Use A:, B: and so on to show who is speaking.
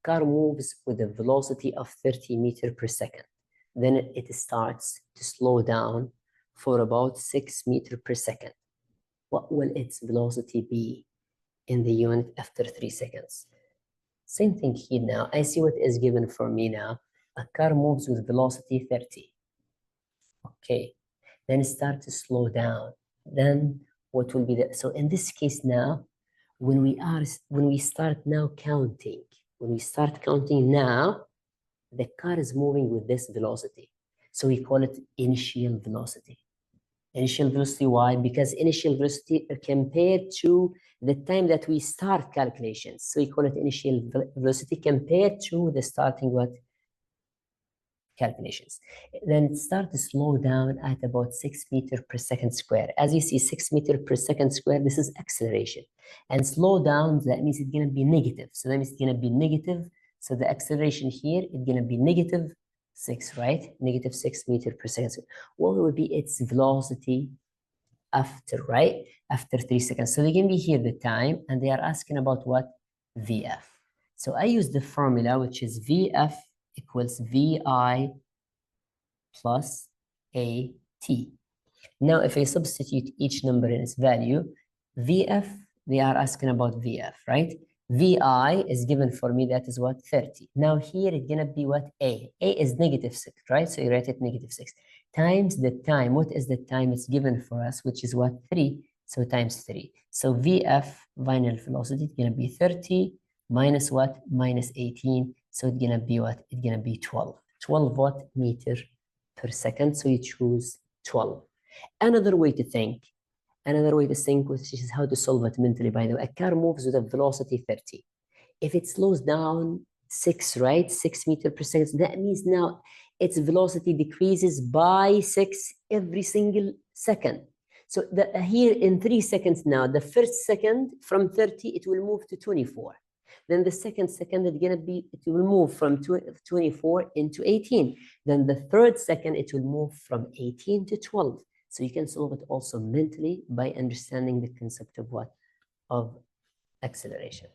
A: car moves with a velocity of 30 meters per second. Then it starts to slow down for about 6 meters per second. What will its velocity be in the unit after 3 seconds? Same thing here now. I see what is given for me now. A car moves with velocity 30. Okay. Then start to slow down. Then what will be the, so in this case now, when we start now counting, now, the car is moving with this velocity. So we call it initial velocity. Initial velocity, why? Because initial velocity compared to the time that we start calculations. So we call it initial velocity compared to the starting what? Calculations. Then it starts to slow down at about 6 meters per second square. As you see, 6 meters per second square, this is acceleration. And slow down, that means it's going to be negative. So that means it's going to be negative. So the acceleration here is going to be negative 6, right? Negative 6 meters per second square. What will be its velocity after, right? After 3 seconds. So they can be here the time, and they are asking about what? VF. So I use the formula, which is VF equals VI plus AT. Now, if I substitute each number in its value, VF, they are asking about VF, right? VI is given for me, that is what? 30. Now here it's gonna be what? A. A is negative 6, right? So you write it negative 6. Times the time. What is the time it's given for us? Which is what? 3. So times 3. So VF, final velocity, is gonna be 30 minus what? Minus 18. So it's gonna be what? It's gonna be 12. 12 what? Meter per second. So you choose 12. Another way to think, which is how to solve it mentally, by the way. A car moves with a velocity 30. If it slows down 6, right? 6 meters per second, that means now its velocity decreases by 6 every single second. So here in 3 seconds now, the first second from 30, it will move to 24. Then the second it will move from 24 into 18. Then the third second, it will move from 18 to 12. So you can solve it also mentally by understanding the concept of what? Of acceleration.